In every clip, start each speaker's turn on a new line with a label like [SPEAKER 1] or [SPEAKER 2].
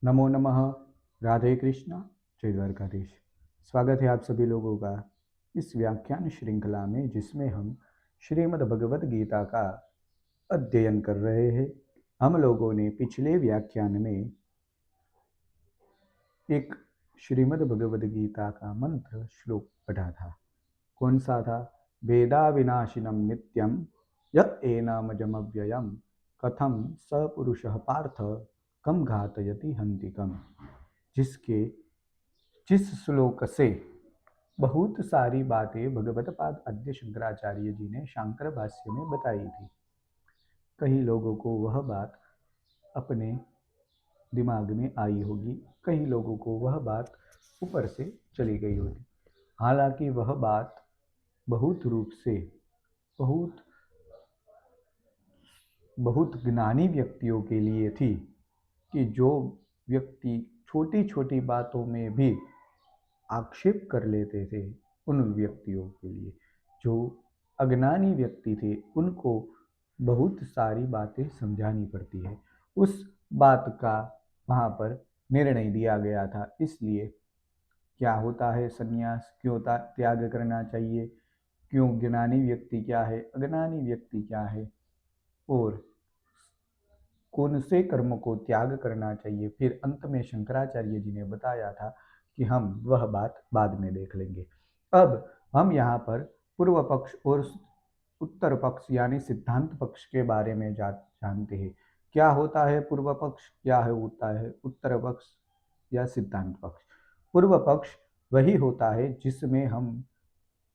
[SPEAKER 1] नमो नमः। राधे कृष्णा। जय द्वारकाधीश। स्वागत है आप सभी लोगों का इस व्याख्यान श्रृंखला में, जिसमें हम श्रीमद् भगवद गीता का अध्ययन कर रहे हैं। हम लोगों ने पिछले व्याख्यान में एक श्रीमद् भगवद गीता का मंत्र श्लोक पढ़ा था। कौन सा था? वेदा विनाशिनम नित्यम यत् एनामजमव्ययम कथम स पुरुषः पार्थ कम घातयति हन्तिकम। जिसके जिस श्लोक से बहुत सारी बातें भगवत पाद आद्य शंकराचार्य जी ने शांकर भाष्य में बताई थी। कई लोगों को वह बात अपने दिमाग में आई होगी, कई लोगों को वह बात ऊपर से चली गई होगी। हालांकि वह बात बहुत रूप से बहुत बहुत ज्ञानी व्यक्तियों के लिए थी कि जो व्यक्ति छोटी छोटी बातों में भी आक्षेप कर लेते थे, उन व्यक्तियों के लिए। जो अज्ञानी व्यक्ति थे उनको बहुत सारी बातें समझानी पड़ती है। उस बात का वहाँ पर निर्णय दिया गया था। इसलिए क्या होता है संन्यास, क्यों त्याग करना चाहिए, क्यों ज्ञानी व्यक्ति क्या है, अज्ञानी व्यक्ति क्या है, और कौन से कर्म को त्याग करना चाहिए। फिर अंत में शंकराचार्य जी ने बताया था कि हम वह बात बाद में देख लेंगे। अब हम यहाँ पर पूर्व पक्ष और उत्तर पक्ष यानी सिद्धांत पक्ष के बारे में जानते हैं। क्या होता है पूर्व पक्ष, क्या है होता है उत्तर पक्ष या सिद्धांत पक्ष। पूर्व पक्ष वही होता है जिसमें हम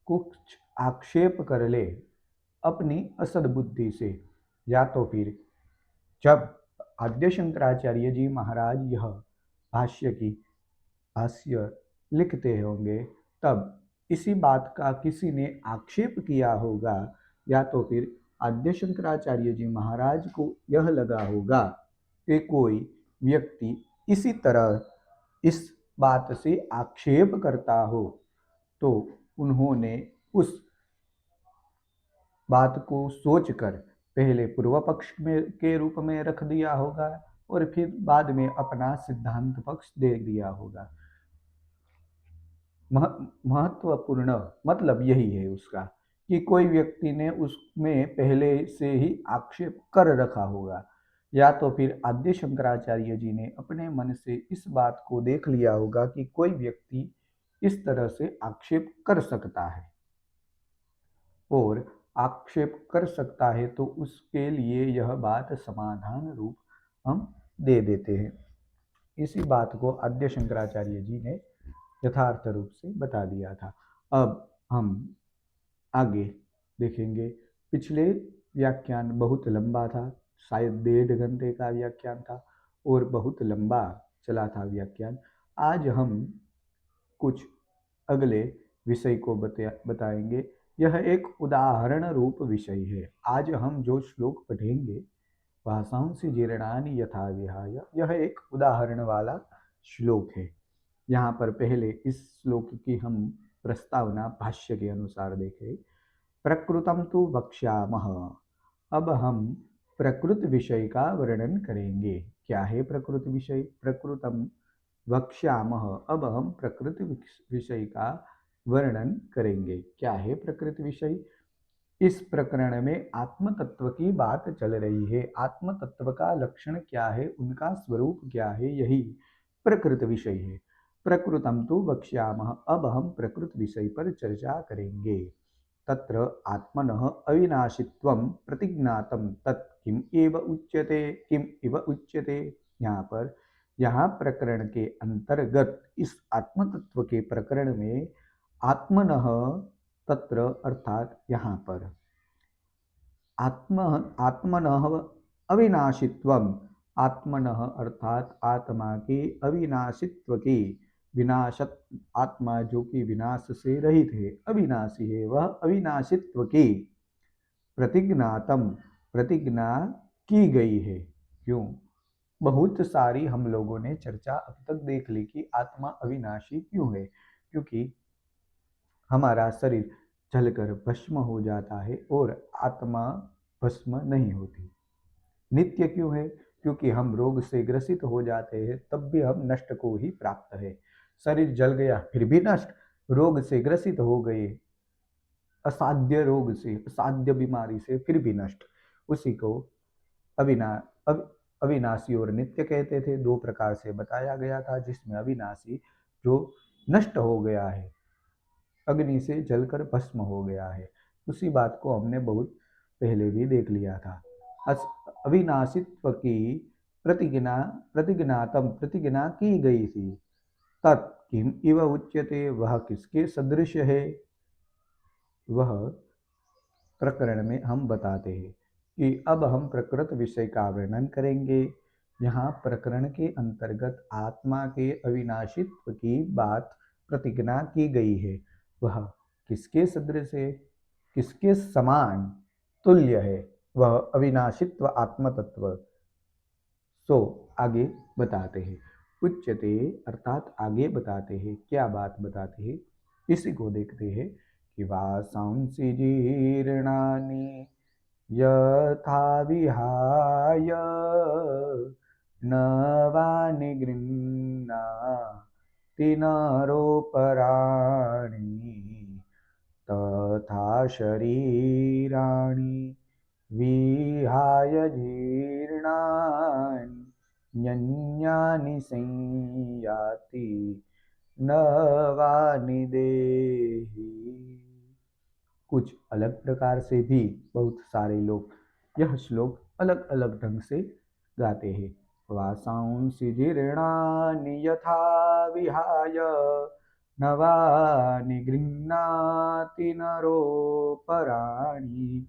[SPEAKER 1] कुछ आक्षेप कर ले अपनी असद बुद्धि से, या तो फिर जब आद्य शंकराचार्य जी महाराज यह भाष्य लिखते होंगे, तब इसी बात का किसी ने आक्षेप किया होगा, या तो फिर आद्य शंकराचार्य जी महाराज को यह लगा होगा कि कोई व्यक्ति इसी तरह इस बात से आक्षेप करता हो, तो उन्होंने उस बात को सोचकर पहले पूर्व पक्ष में के रूप में रख दिया होगा और फिर बाद में अपना सिद्धांत पक्ष दे दिया होगा। महत्वपूर्ण मतलब यही है उसका कि कोई व्यक्ति ने उसमें पहले से ही आक्षेप कर रखा होगा, या तो फिर आद्य शंकराचार्य जी ने अपने मन से इस बात को देख लिया होगा कि कोई व्यक्ति इस तरह से आक्षेप कर सकता है, और आक्षेप कर सकता है तो उसके लिए यह बात समाधान रूप हम दे देते हैं। इसी बात को आद्य शंकराचार्य जी ने यथार्थ रूप से बता दिया था। अब हम आगे देखेंगे। पिछले व्याख्यान बहुत लंबा था, शायद 1.5 घंटे का व्याख्यान था और बहुत लंबा चला था व्याख्यान। आज हम कुछ अगले विषय को बताएंगे। यह एक उदाहरण रूप विषय है। आज हम जो श्लोक पढ़ेंगे, भाषांसि जीर्णानि यथा विहाय, यह एक उदाहरण वाला श्लोक है। यहाँ पर पहले इस श्लोक की हम प्रस्तावना भाष्य के अनुसार देखें। प्रकृतम तु वक्ष्यामः। अब हम प्रकृत विषय का वर्णन करेंगे। क्या है प्रकृत विषय? प्रकृतम वक्ष्यामः। अब हम प्रकृति विषय का वर्णन करेंगे। क्या है प्रकृति विषय? इस प्रकरण में आत्म तत्व की बात चल रही है। आत्म तत्व का लक्षण क्या है, उनका स्वरूप क्या है, यही प्रकृत विषय है। प्रकृतम तो वक्ष्यामः। अब हम प्रकृत विषय पर चर्चा करेंगे। तत्र आत्मनः अविनाशित्वं प्रतिज्ञातं तत् किम एव उच्यते, किम इव उच्यते। यहाँ प्रकरण के अंतर्गत इस आत्म तत्व के प्रकरण में आत्मनः तत्र अर्थात यहाँ पर आत्मनः अविनाशित्वम, आत्मनः अर्थात आत्मा के अविनाशित्व की, विनाशत आत्मा जो कि विनाश से रहित है, अविनाशी है, वह अविनाशित्व की प्रतिज्ञातम, प्रतिज्ञा की गई है। क्यों? बहुत सारी हम लोगों ने चर्चा अब तक देख ली कि आत्मा अविनाशी क्यों है। क्योंकि हमारा शरीर जलकर भस्म हो जाता है और आत्मा भस्म नहीं होती। नित्य क्यों है? क्योंकि हम रोग से ग्रसित हो जाते हैं तब भी हम नष्ट को ही प्राप्त है। शरीर जल गया फिर भी नष्ट, रोग से ग्रसित हो गए, असाध्य रोग से, असाध्य बीमारी से फिर भी नष्ट, उसी को अविना अब अविनाशी और नित्य कहते थे। दो प्रकार से बताया गया था, जिसमें अविनाशी जो नष्ट हो गया है, अग्नि से जलकर भस्म हो गया है, उसी बात को हमने बहुत पहले भी देख लिया था। अविनाशित्व की प्रतिज्ञा प्रतिज्ञातम प्रतिज्ञा की गई थी। तत् किम इव उच्यते, वह किसके सदृश है, वह प्रकरण में हम बताते हैं कि अब हम प्रकृत विषय का वर्णन करेंगे। यहाँ प्रकरण के अंतर्गत आत्मा के अविनाशित्व की बात प्रतिज्ञा की गई है। वह किसके सदृश है, किसके समान तुल्य है, वह अविनाशित्व आत्म तत्व। सो आगे बताते हैं, उच्यते अर्थात आगे बताते हैं, क्या बात बताते हैं इसी को देखते हैं कि वासांसि जीर्णानि यथा विहाय नवानि गृह्णाति नरोपराणि तथा शरीराणि विहाय जीर्णानि अन्यानि संयाति नवानि देहि। कुछ अलग प्रकार से भी बहुत सारे लोग यह श्लोक अलग अलग ढंग से गाते हैं। वासांसि जीर्णानि यथा विहाय नवानि गृह्णाति नरोपराणि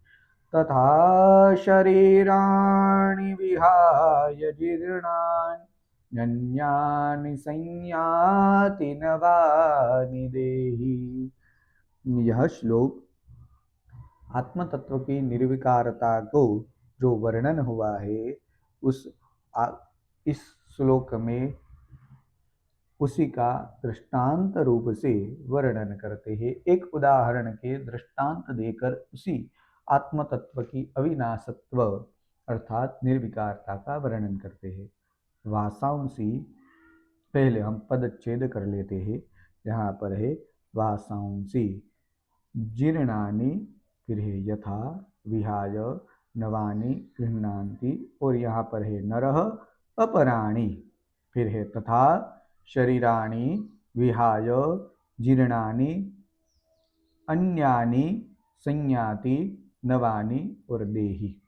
[SPEAKER 1] तथा शरीराणि विहाय जीर्णानि अन्यानि संयाति नवानि देहि। यह श्लोक आत्म तत्व की निर्विकारता को जो वर्णन हुआ है, इस श्लोक में उसी का दृष्टांत रूप से वर्णन करते हैं। एक उदाहरण के दृष्टांत देकर उसी आत्म तत्व की अविनाशत्व अर्थात निर्विकारता का वर्णन करते हैं। वासांसी, पहले हम पदच्छेद कर लेते हैं। यहाँ पर है वासांसी जीर्णानि, फिर है यथा विहाय नवानि गृह्णान्ति, और यहाँ पर है नरः अपराणि, फिर है तथा शरीराणि विहाय जीर्णानि अन्यानि संयाति नवानि और देहि।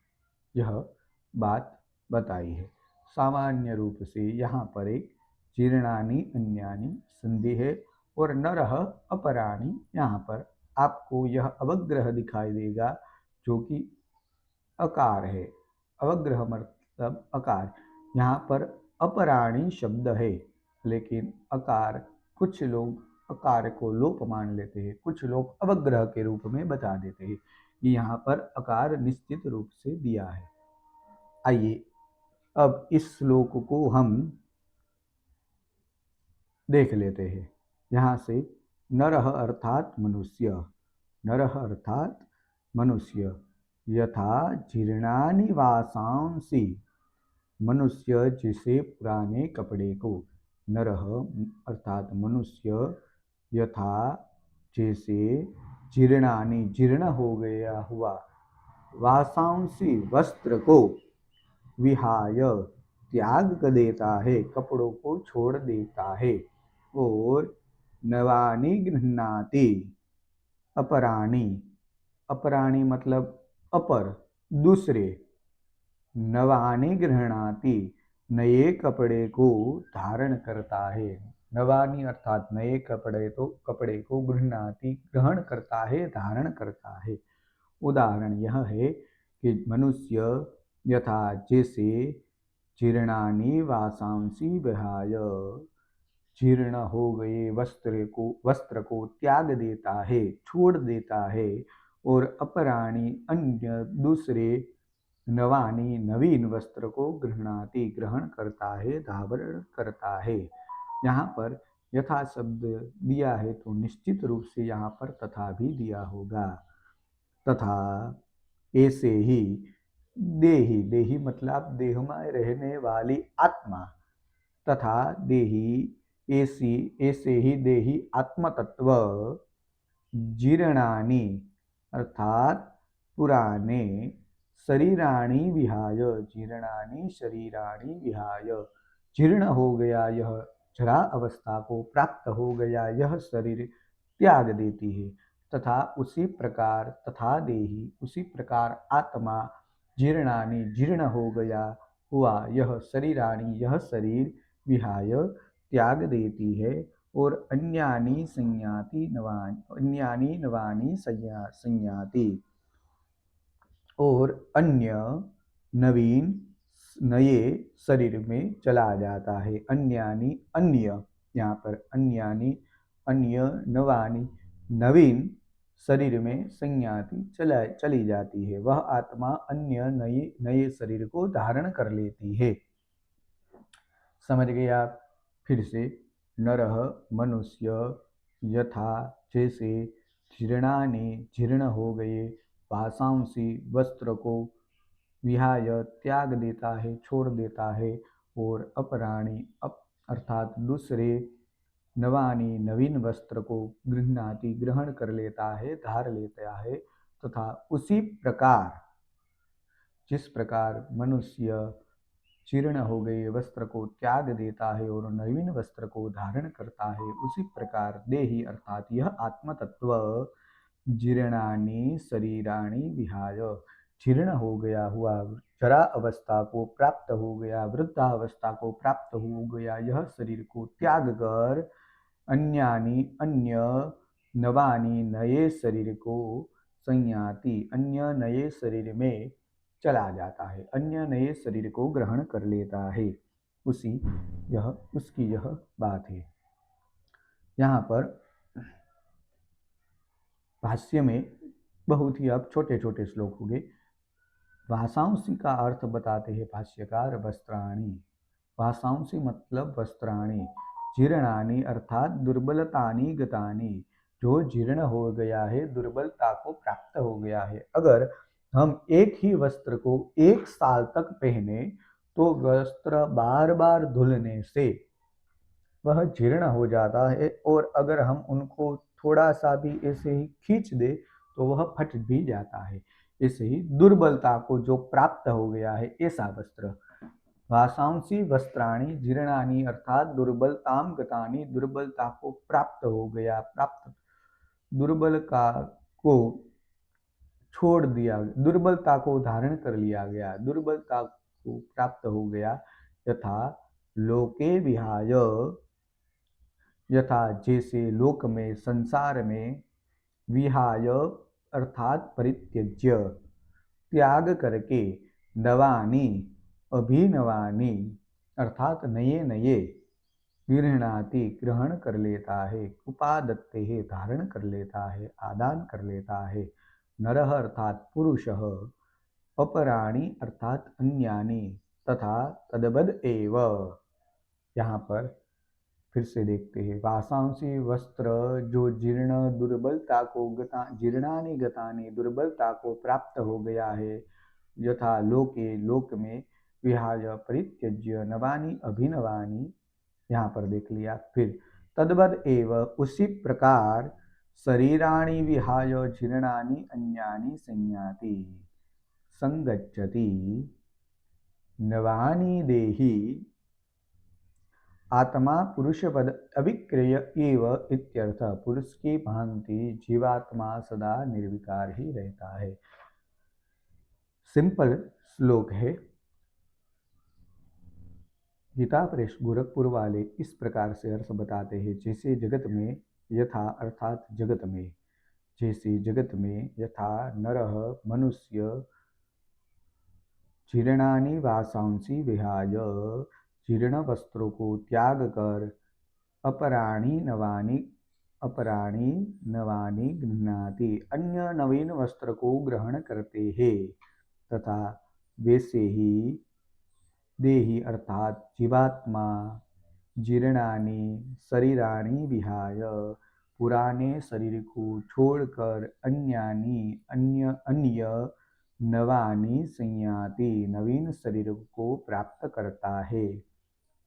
[SPEAKER 1] यह बात बताई है। सामान्य रूप से यहाँ पर एक जीर्णानि अन्यानि संधि है और नरः अपराणि, यहाँ पर आपको यह अवग्रह दिखाई देगा जो कि अकार है। अवग्रह मतलब अकार, यहाँ पर अपराणी शब्द है, लेकिन अकार, कुछ लोग अकार को लोप मान लेते हैं, कुछ लोग अवग्रह के रूप में बता देते हैं कि यहाँ पर अकार निश्चित रूप से दिया है। आइए अब इस श्लोक को हम देख लेते हैं। यहाँ से नरः अर्थात मनुष्य, नरः अर्थात मनुष्य, यथा जीर्णानि वासांसि, मनुष्य जिसे पुराने कपड़े को, नरः अर्थात मनुष्य, यथा जैसे जीर्णानि जीर्ण हो गया हुआ, वासांसि वस्त्र को, विहाय त्याग कर देता है, कपड़ों को छोड़ देता है, और नवानि गृह्णाति, अपराणि, अपराणि मतलब अपर दूसरे, नवानि गृह्णाति नए कपड़े को धारण करता है, नवानि अर्थात नए कपड़े, तो कपड़े को गृह्णाति ग्रहण करता है, धारण करता है। उदाहरण यह है कि मनुष्य यथा जैसे जीर्णानि वासांसि विहाय, जीर्ण हो गए वस्त्र को त्याग देता है, छोड़ देता है, और अपराणी अन्य दूसरे, नवानी नवीन वस्त्र को गृह्णाति ग्रहण करता है, धारण करता है। यहाँ पर यथा शब्द दिया है तो निश्चित रूप से यहाँ पर तथा भी दिया होगा। तथा ऐसे ही देही, देही मतलब देह में रहने वाली आत्मा, तथा देही ऐसी ऐसे ही देही आत्म तत्व जीर्णानि अर्थात पुराने शरीराणि विहाय, जीर्णानि शरीराणि विहाय, जीर्ण हो गया यह जरा अवस्था को प्राप्त हो गया यह शरीर त्याग देती है, तथा उसी प्रकार तथा देही उसी प्रकार आत्मा जीर्णानि जीर्ण हो गया हुआ यह शरीराणि यह शरीर विहाय त्याग देती है, और अन्यानि संयाति नवानि अन्यानि नवानि संयाति, और अन्य नवीन नए शरीर में चला जाता है। अन्यानि अन्य, यहाँ पर अन्यानि अन्य नवानि नवीन शरीर में संयाति चली जाती है, वह आत्मा अन्य नए नए शरीर को धारण कर लेती है। समझ गए आप? फिर से नरः मनुष्य यथा जैसे जीर्णानि जीर्ण हो गए वासांसी वस्त्र को विहाय त्याग देता है छोड़ देता है, और अपराणी अर्थात दूसरे नवानी नवीन वस्त्र को गृह्णाति ग्रहण कर लेता है धार लेता है, तथा उसी प्रकार जिस प्रकार मनुष्य जीर्ण हो गए वस्त्र को त्याग देता है और नवीन वस्त्र को धारण करता है, उसी प्रकार देही अर्थात यह आत्म तत्व जीर्णानि शरीराणि विहाय, जीर्ण हो गया हुआ जरा अवस्था को प्राप्त हो गया वृद्धावस्था को प्राप्त हो गया यह शरीर को त्याग कर अन्यानि अन्य नवानि नए शरीर को संयाति अन्य नए शरीर में चला जाता है, अन्य नए शरीर को ग्रहण कर लेता है। उसकी यह बात है। यहाँ पर भाष्य में बहुत ही अब छोटे छोटे श्लोक हो गए। वासांसी का अर्थ बताते हैं भाष्यकार वस्त्राणि। वासांसी मतलब वस्त्राणि, जीर्णानि अर्थात दुर्बलतानि गतानि, जो जीर्ण हो गया है दुर्बलता को प्राप्त हो गया है। अगर हम एक ही वस्त्र को 1 साल तक पहने तो वस्त्र बार बार धुलने से वह जीर्ण हो जाता है, और अगर हम उनको थोड़ा सा भी ऐसे ही खींच दे तो वह फट भी जाता है। ऐसे ही दुर्बलता को जो प्राप्त हो गया है ऐसा वस्त्र। वासांसी वस्त्राणि जीर्णानि अर्थात दुर्बलताम गतानि, दुर्बलता को प्राप्त हो गया प्राप्त दुर्बलता को छोड़ दिया दुर्बलता को धारण कर लिया गया दुर्बलता को प्राप्त हो गया, यथा लोके विहाय यथा जैसे लोक में संसार में विहाय अर्थात परित्यज्य त्याग करके नवानी अभिनवानी अर्थात नए नए गृह्णाति ग्रहण कर लेता है, उपादत्ते है धारण कर लेता है आदान कर लेता है, नरः अर्थात पुरुषः अपराणी अर्थात अन्यानि तथा तद्वद एव। यहाँ पर फिर से देखते हैं वासांसी वस्त्र जो जीर्ण दुर्बलता को जीर्णानि गतानि दुर्बलता को प्राप्त हो गया है, यथा लोके लोक में विहाय परित्यज्य नवानि अभिनवानि, यहाँ पर देख लिया। फिर तद्वद एव उसी प्रकार शरीराणि विहाय जीर्णानि अन्यानि संयाति संगच्छति नवानि देहि आत्मा पुरुषपद अविक्रिय एव इत्यर्थ। पुरुष की भांति जीवात्मा सदा निर्विकार ही रहता है। सिंपल श्लोक है। गीता प्रेस गोरखपुर वाले इस प्रकार से अर्थ बताते हैं, जैसे जगत में यथा अर्थात जगत में जैसे जगत में यथा नरः मनुष्य जीर्णानि वासांसी विहाय जीर्ण वस्त्रों को त्याग कर अपराणी नवानी गृह्णाति अन्य नवीन वस्त्र को ग्रहण करते हैं, तथा वैसे ही देही अर्थात जीवात्मा जीर्णानि शरीराणि विहाय पुराने शरीर को छोड़कर अन्य नवानि संयाति, नवीन शरीर को प्राप्त करता है।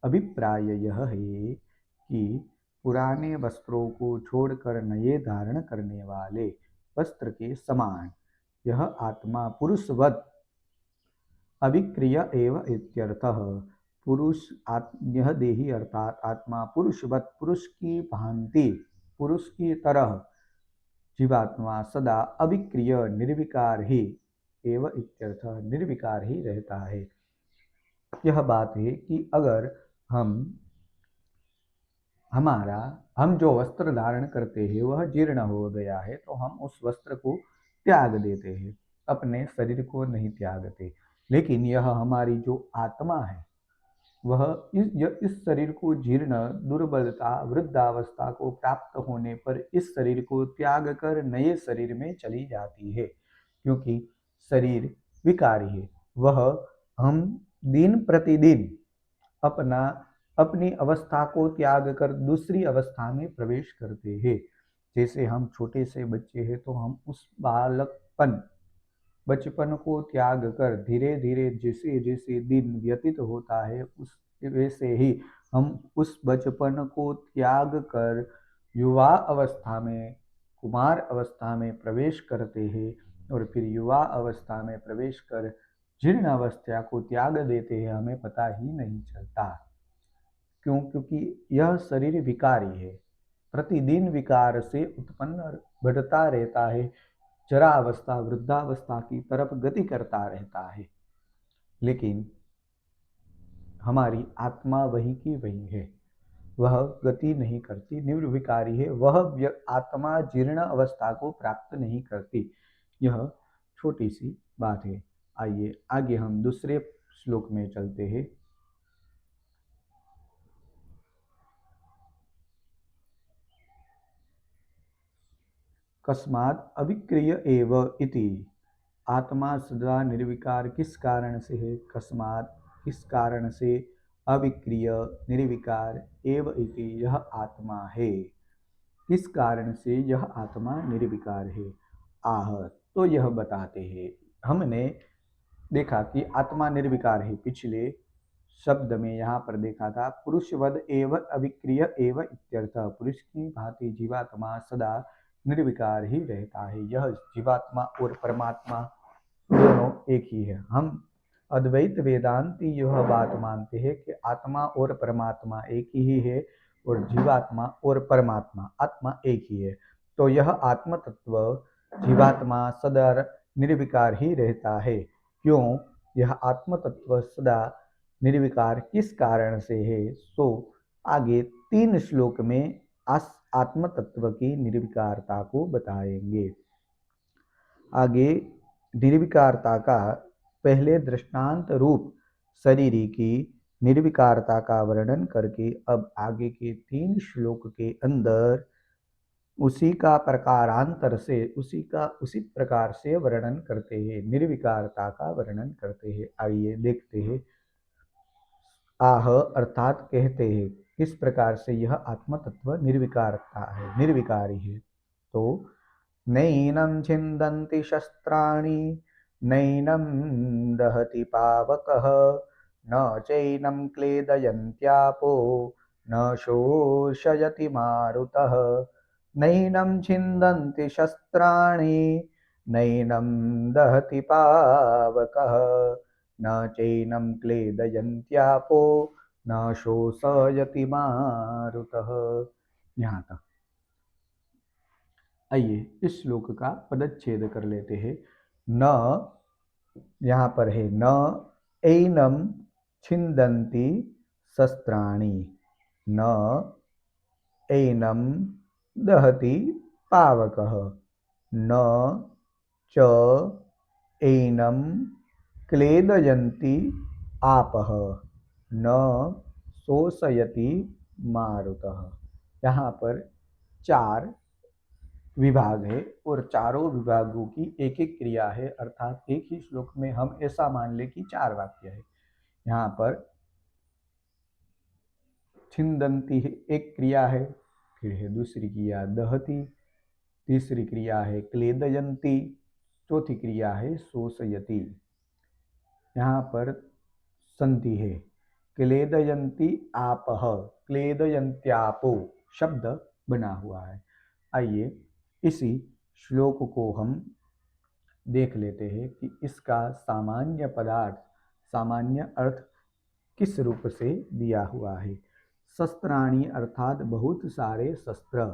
[SPEAKER 1] अभिप्राय यह है कि पुराने वस्त्रों को छोड़कर नए धारण करने वाले वस्त्र के समान यह आत्मा पुरुषवत अभिक्रिय एव इत्यर्थः। यह देही अर्थात आत्मा पुरुषवत, पुरुष की भांति, पुरुष की तरह जीवात्मा सदा अभिक्रिय निर्विकार ही एव इत्यर्थ, निर्विकार ही रहता है। यह बात है कि अगर हम जो वस्त्र धारण करते हैं वह जीर्ण हो गया है तो हम उस वस्त्र को त्याग देते हैं, अपने शरीर को नहीं त्यागते। लेकिन यह हमारी जो आत्मा है वह इस शरीर को जीर्ण, दुर्बलता, वृद्धावस्था को प्राप्त होने पर इस शरीर को त्याग कर नए शरीर में चली जाती है, क्योंकि शरीर विकारी है। वह हम दिन प्रतिदिन अपनी अवस्था को त्याग कर दूसरी अवस्था में प्रवेश करते हैं। जैसे हम छोटे से बच्चे हैं तो हम उस बचपन को त्याग कर धीरे धीरे जैसे जैसे दिन व्यतीत होता है उस वैसे ही हम उस बचपन को त्याग कर युवा अवस्था में, कुमार अवस्था में प्रवेश करते हैं और फिर युवा अवस्था में प्रवेश कर जीर्ण अवस्था को त्याग देते हैं, हमें पता ही नहीं चलता। क्यों? क्योंकि यह शरीर विकारी है, प्रतिदिन विकार से उत्पन्न बढ़ता रहता है, जरा अवस्था, वृद्धावस्था की तरफ गति करता रहता है। लेकिन हमारी आत्मा वही की वही है, वह गति नहीं करती, निर्विकारी है। वह आत्मा जीर्ण अवस्था को प्राप्त नहीं करती। यह छोटी सी बात है। आइए आगे हम दूसरे श्लोक में चलते हैं। कस्मात् अविक्रिय एव इति, आत्मा सदा निर्विकार किस कारण से है? कस्मात्, किस कारण से, अविक्रिय निर्विकार एव इति, यह आत्मा है। किस कारण से यह आत्मा निर्विकार है? आह, तो यह बताते हैं। हमने देखा कि आत्मा निर्विकार है, पिछले शब्द में यहाँ पर देखा था पुरुषवद एव अविक्रिय एव इत्यर्थ, पुरुष की भांति जीवात्मा सदा निर्विकार ही रहता है। यह जीवात्मा और परमात्मा दोनों एक ही है। हम अद्वैत वेदांती यह बात मानते हैं कि आत्मा और परमात्मा एक ही है और जीवात्मा और परमात्मा आत्मा एक ही है। तो यह आत्म तत्व जीवात्मा सदा निर्विकार ही रहता है। क्यों? यह आत्म तत्व सदा निर्विकार किस कारण से है? सो आगे 3 श्लोक में आत्म तत्व की निर्विकारता को बताएंगे। आगे निर्विकारता का पहले दृष्टांत रूप शरीर की निर्विकारता का वर्णन करके अब आगे के 3 श्लोक के अंदर उसी का प्रकारांतर से उसी प्रकार से वर्णन करते हैं, निर्विकारता का वर्णन करते हैं। आइए देखते हैं। आह अर्थात कहते हैं किस प्रकार से यह आत्म तत्व निर्विकारता है, निर्विकारी है। तो नैनं छिन्दन्ति शस्त्राणि, नैनं दहति पावकः, न चैनं क्लेदयन्त्यापो, न शोषयति मारुतः। नैनं छिन्दन्ति शस्त्राणि, नैनं दहति पावकः, न चैनं क्लेदयन्त्यापो, न शोषयति मारुतः। यहाँ तक। आइए इस श्लोक का पदच्छेद कर लेते हैं। न, यहाँ पर है न एनम छिन्दन्ति शस्त्राणि, न एनम दहति पावकः, न च एनम क्लेदयन्ति आपः, न शोषयति मारुतः। यहाँ पर 4 विभाग है और चारों विभागों की एक एक क्रिया है, अर्थात एक ही श्लोक में हम ऐसा मान ले कि 4 वाक्य है। यहाँ पर छिन्दन्ति एक क्रिया है, फिर है दूसरी क्रिया दहति, तीसरी क्रिया है क्लेदयन्ति, चौथी क्रिया है शोषयति। यहाँ पर संधि है, क्लेदयन्ति आपः, क्लेदयन्त्यापो शब्द बना हुआ है। आइए इसी श्लोक को हम देख लेते हैं कि इसका सामान्य पदार्थ, सामान्य अर्थ किस रूप से दिया हुआ है। शस्त्राणी अर्थात बहुत सारे शस्त्र।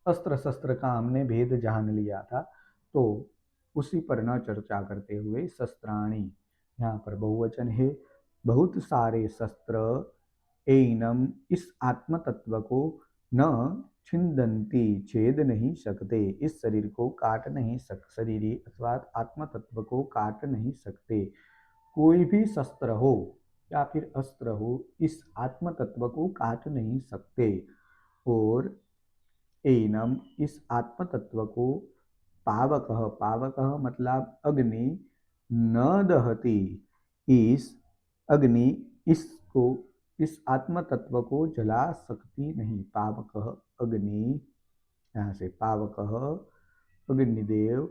[SPEAKER 1] अस्त्र शस्त्र का हमने भेद जान लिया था, तो उसी पर न चर्चा करते हुए शस्त्राणी, यहाँ पर बहुवचन है, बहुत सारे शस्त्र, एनम इस आत्म तत्व को न छिंदंती छेद नहीं सकते, इस शरीर को काट नहीं सकते, शरीरी अथवा आत्म तत्व को काट नहीं सकते। कोई भी शस्त्र हो या फिर अस्त्र हो, इस आत्म तत्व को काट नहीं सकते। और एनम इस आत्म तत्व को पावकः, पावकः मतलब अग्नि, न दहती, इस अग्नि इसको, इस आत्म तत्व को जला सकती नहीं। पावकः अग्नि, यहाँ से पावकः अग्निदेव,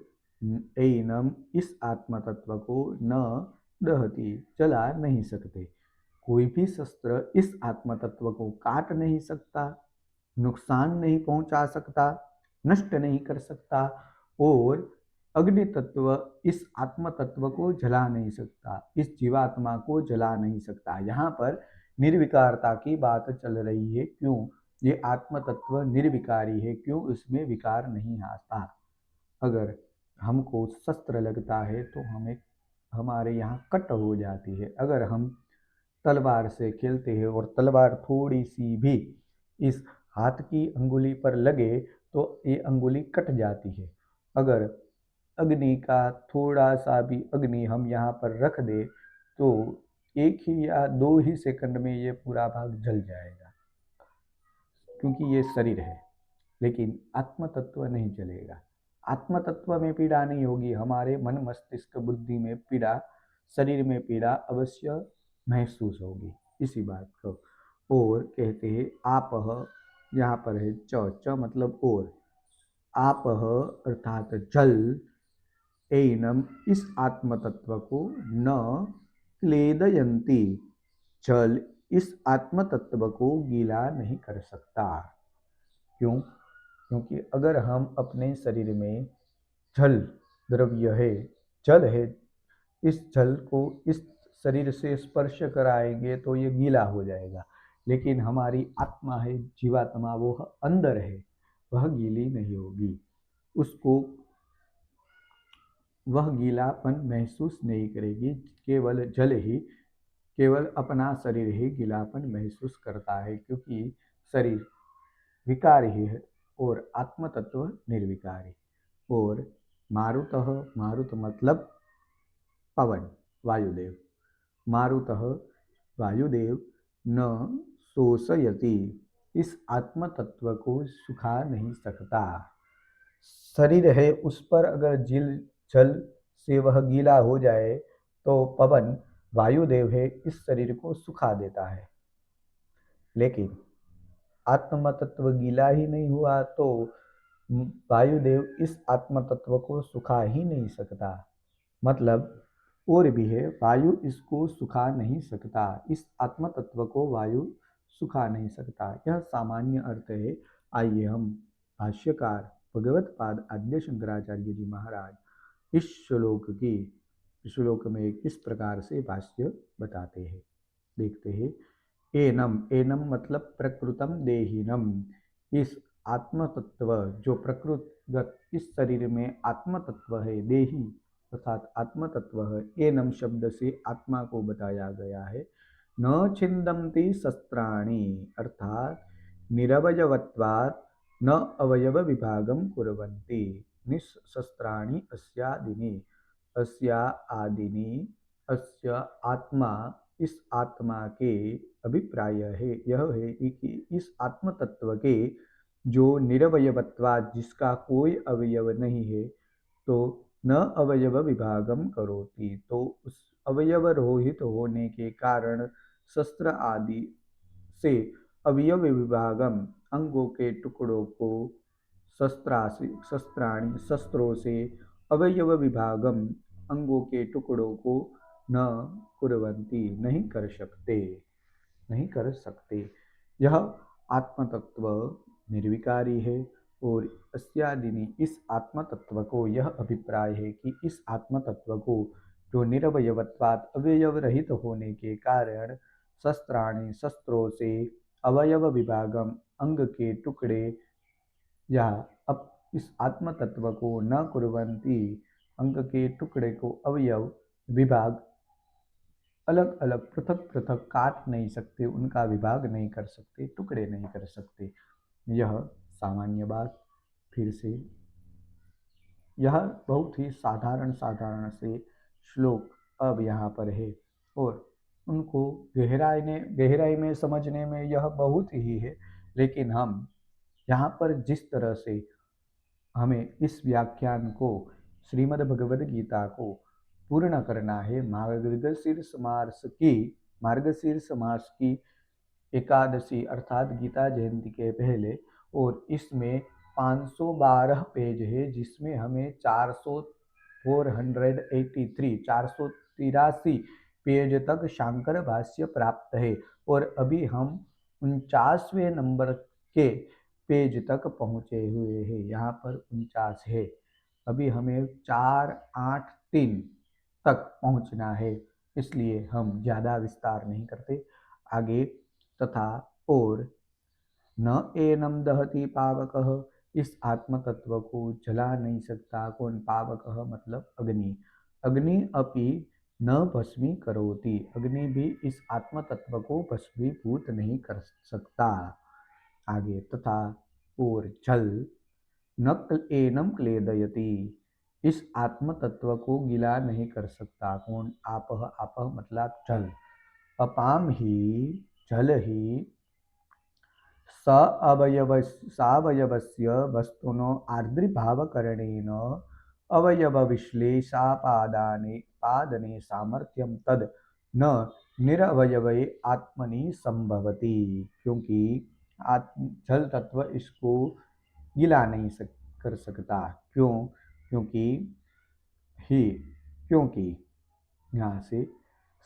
[SPEAKER 1] एनम इस आत्म तत्व को न दहती जला नहीं सकते। कोई भी शस्त्र इस आत्म तत्व को काट नहीं सकता, नुकसान नहीं पहुंचा सकता, नष्ट नहीं कर सकता, और अग्नि तत्व इस आत्म तत्व को जला नहीं सकता, इस जीवात्मा को जला नहीं सकता। यहाँ पर निर्विकारता की बात चल रही है। क्यों? ये आत्म तत्व निर्विकारी है, क्यों इसमें विकार नहीं आता। अगर हमको शस्त्र लगता है तो हमें, हमारे यहाँ कट हो जाती है। अगर हम तलवार से खेलते हैं और तलवार थोड़ी सी भी इस हाथ की अंगुली पर लगे तो ये अंगुली कट जाती है। अगर अग्नि का थोड़ा सा भी अग्नि हम यहाँ पर रख दे तो 1 ही या 2 ही सेकंड में ये पूरा भाग जल जाएगा, क्योंकि ये शरीर है। लेकिन आत्म तत्व नहीं जलेगा। आत्म तत्व में पीड़ा नहीं होगी, हमारे मन मस्तिष्क बुद्धि में पीड़ा, शरीर में पीड़ा अवश्य महसूस होगी। इसी बात को और कहते हैं आपह, यहाँ पर है च, च मतलब और, आपह अर्थात जल, एनम इस आत्म तत्व को न क्लेदयंती, जल इस आत्म तत्व को गीला नहीं कर सकता। क्यों? क्योंकि अगर हम अपने शरीर में जल द्रव्य है, जल है, इस जल को इस शरीर से स्पर्श कराएंगे तो ये गीला हो जाएगा। लेकिन हमारी आत्मा है, जीवात्मा, वो अंदर है, वह गीली नहीं होगी, उसको वह गीलापन महसूस नहीं करेगी। केवल जल ही, केवल अपना शरीर ही गीलापन महसूस करता है, क्योंकि शरीर विकारी है और आत्म तत्व निर्विकारी। और मारुतः, मारुत मतलब पवन, वायुदेव, मारुतः वायुदेव न शोषयति, इस आत्म तत्व को सुखा नहीं सकता। शरीर है, उस पर अगर जल से वह गीला हो जाए तो पवन वायुदेव है, इस शरीर को सुखा देता है। लेकिन आत्म तत्व गीला ही नहीं हुआ तो वायुदेव इस आत्म तत्व को सुखा ही नहीं सकता। मतलब और भी है, वायु इसको सुखा नहीं सकता, इस आत्म तत्व को वायु सुखा नहीं सकता। यह सामान्य अर्थ है। आइए हम भाष्यकार भगवत पाद आद्य शंकराचार्य जी महाराज इस श्लोक में किस प्रकार से भाष्य बताते हैं, देखते हैं। एनम, एनम मतलब प्रकृतम देहिनम, इस आत्म तत्व जो प्रकृतगत इस शरीर में आत्म तत्व है, देही अर्थात आत्म तत्व है, एनम शब्द से आत्मा को बताया गया है। न छिंदन्ति शस्त्राणि अर्थात निरवयवत्वात् न अवयव विभागम कुर्वन्ति, निशस्त्राणि अस्यादिनि, अस्या आदिनि, अस्य आत्मा, इस आत्मा के अभिप्राय है, यह है कि इस आत्म तत्व के जो निरवयवत्वात्, जिसका कोई अवयव नहीं है, तो न अवयव विभागम करोति, तो उस अवयव रहित होने के कारण शस्त्र आदि से अवयव विभागम, अंगों के टुकड़ों को शस्त्राणि शस्त्रों से अवयव विभागम अंगों के टुकड़ों को न कुर्वन्ति नहीं कर सकते। यह आत्मतत्व निर्विकारी है और अस्यादिनि इस आत्मतत्व को यह अभिप्राय है कि इस आत्मतत्व को जो निरवयवत्वात् अवयव रहित होने के कारण शस्त्राणि शस्त्रों से अवयव विभागम अंग के टुकड़े या अब इस आत्म तत्व को न कुर्वन्ति अंग के टुकड़े को अवयव विभाग अलग अलग पृथक पृथक काट नहीं सकते, उनका विभाग नहीं कर सकते, टुकड़े नहीं कर सकते। यह सामान्य बात फिर से यह बहुत ही साधारण से श्लोक अब यहाँ पर है और उनको गहराई में समझने में यह बहुत ही है, लेकिन हम यहाँ पर जिस तरह से हमें इस व्याख्यान को श्रीमद् भगवद गीता को पूर्ण करना है, मार्गशीर्ष मास की एकादशी अर्थात गीता जयंती के पहले, और इसमें 512 पेज है जिसमें हमें 483 पेज तक शांकर भाष्य प्राप्त है और अभी हम 49वें नंबर के पेज तक पहुँचे हुए हैं। यहाँ पर 49 है, अभी हमें 483 तक पहुँचना है, इसलिए हम ज़्यादा विस्तार नहीं करते आगे। तथा और न एनम दहति पावकः, इस आत्म तत्व को जला नहीं सकता कौन? पावकः मतलब अग्नि। अग्नि अपि न भस्मी करोति, अग्नि भी इस आत्म तत्व को भस्मीभूत नहीं कर सकता। आगे तथा और जल न एनम क्लेदयति, इस आत्म तत्व को गीला नहीं कर सकता कौन? आपः, आपः मतलब जल। अपाम ही जल ही सावयवस्य वस्तुनो आर्द्रीभावकरणेन अवयव विश्लेषापादाने पादने सामर्थ्यम तद न निरवयवे आत्मनि संभवति, क्योंकि जल तत्व इसको गिला नहीं कर सकता। क्यों? क्योंकि यहाँ से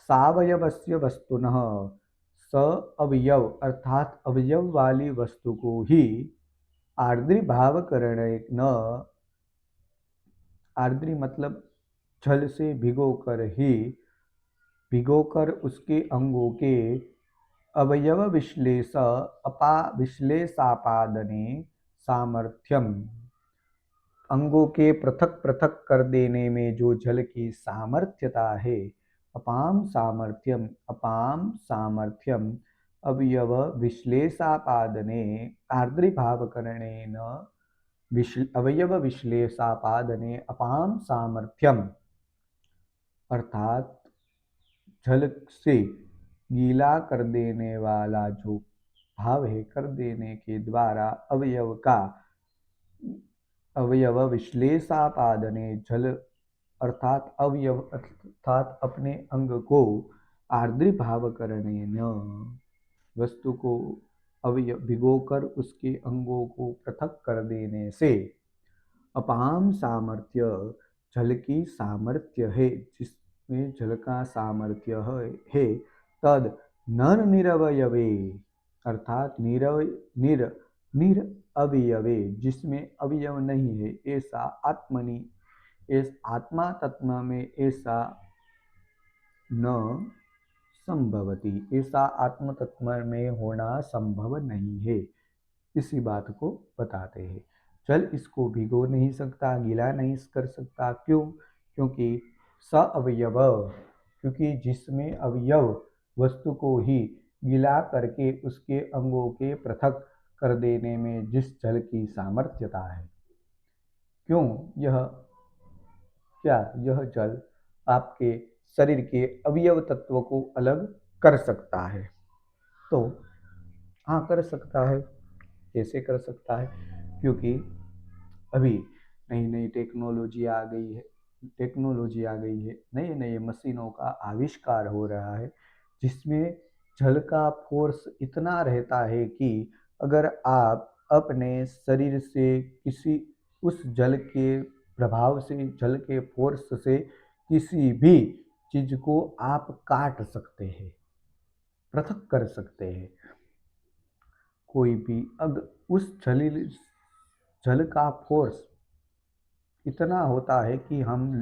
[SPEAKER 1] सावयवस्य वस्तुनः, स अवयव अर्थात अवयव वाली वस्तु को ही आर्द्रीभाव करण, आर्द्री मतलब जल से भिगोकर उसके अंगों के अवयव विश्लेषापादने सामर्थ्यम, अंगों के पृथक पृथक कर देने में जो जल की सामर्थ्यता है, अपाम सामर्थ्यम अवयव विश्लेषापादने आर्द्रीभावकरणेन अवयव विश्लेषापादने अपाम सामर्थ्यम, अर्थात जल से गीला कर देने वाला जो भाव है, कर देने के द्वारा अवयव विश्लेषापादने, जल अर्थात अवयव अर्थात अपने अंग को आर्द्रीभाव करने न, वस्तु को अवयव भिगोकर उसके अंगों को पृथक कर देने से, अपाम सामर्थ्य जल की सामर्थ्य है, जिसमें जल का सामर्थ्य है, तद न निरवयवे अर्थात निरअवयवे जिसमें अवयव नहीं है, ऐसा आत्मनि, इस आत्मा तत्व में ऐसा न संभवती, ऐसा आत्म तत्व में होना संभव नहीं है। इसी बात को बताते हैं। जल इसको भिगो नहीं सकता, गीला नहीं कर सकता। क्यों? क्योंकि अवयव, क्योंकि जिसमें अवयव वस्तु को ही गीला करके उसके अंगों के पृथक कर देने में जिस जल की सामर्थ्यता है, क्यों? यह जल आपके शरीर के अवयव तत्व को अलग कर सकता है। तो हाँ, कर सकता है। कैसे कर सकता है? क्योंकि अभी नई नई टेक्नोलॉजी आ गई है, नए नए मशीनों का आविष्कार हो रहा है, जिसमें जल का फोर्स इतना रहता है कि अगर आप अपने शरीर से किसी उस जल के प्रभाव से, जल के फोर्स से किसी भी चीज को आप काट सकते हैं, पृथक कर सकते हैं। कोई भी उस जल का फोर्स इतना होता है कि हम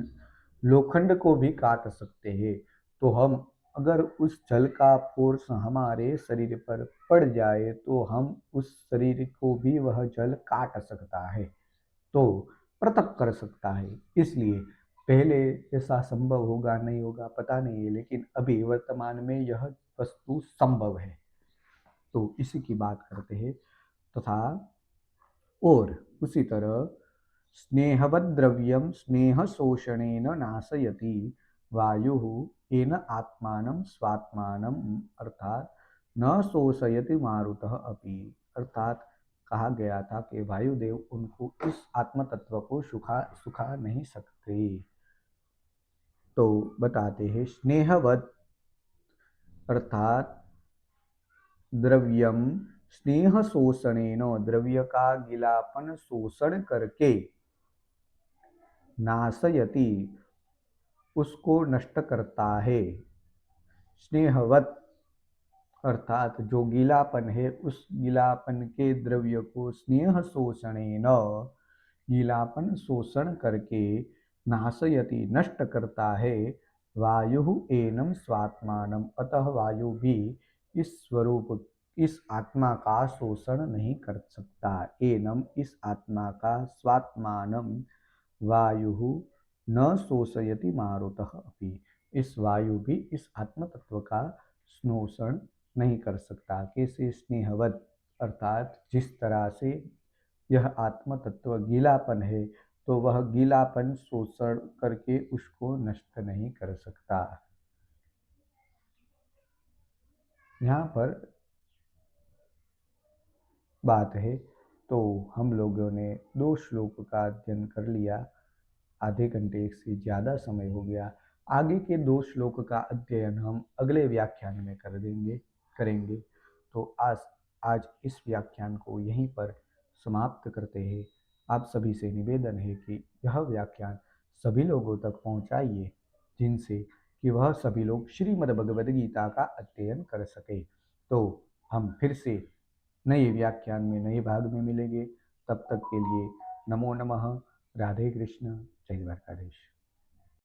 [SPEAKER 1] लोखंड को भी काट सकते हैं। तो हम अगर उस जल का फोर्स हमारे शरीर पर पड़ जाए तो हम उस शरीर को भी वह जल काट सकता है, तो पृथक कर सकता है। इसलिए पहले ऐसा संभव होगा नहीं होगा पता नहीं है, लेकिन अभी वर्तमान में यह वस्तु संभव है। तो इसी की बात करते हैं। तथा और उसी तरह स्नेहवद्द्रव्यम स्नेह शोषणेन नाशयति वायु येन आत्मानं स्वात्मानं, अर्थात न शोषयति मारुतः अपि। अर्थात कहा गया था कि वायुदेव उनको इस आत्म तत्व को सुखा नहीं सकते। तो बताते हैं स्नेहवद अर्थात द्रव्यम स्नेह शोषणेन, द्रव्य का गिलापन शोषण करके, नाशयति उसको नष्ट करता है। स्नेहवत अर्थात जो गीलापन है उस गीलापन के द्रव्य को स्नेह शोषणेन, गीलापन शोषण करके, नाशयति नष्ट करता है। वायु एनम स्वात्मानम, अतः वायु भी इस स्वरूप इस आत्मा का शोषण नहीं कर सकता। एनम इस आत्मा का, स्वात्मानम वायु न शोषयति मारुतः अपि, इस वायु भी इस आत्म तत्व का शोषण नहीं कर सकता। कैसे? स्नेहवत अर्थात जिस तरह से यह आत्म तत्व गीलापन है तो वह गीलापन शोषण करके उसको नष्ट नहीं कर सकता। यहाँ पर बात है। तो हम लोगों ने 2 श्लोक का अध्ययन कर लिया, आधे घंटे से ज़्यादा समय हो गया। आगे के 2 श्लोक का अध्ययन हम अगले व्याख्यान में करेंगे। तो आज इस व्याख्यान को यहीं पर समाप्त करते हैं। आप सभी से निवेदन है कि यह व्याख्यान सभी लोगों तक पहुंचाइए, जिनसे कि वह सभी लोग श्रीमद् भगवद गीता का अध्ययन कर सके। तो हम फिर से नए व्याख्यान में नए भाग में मिलेंगे। तब तक के लिए नमो नमः। राधे कृष्ण। जय द्वारकाधीश।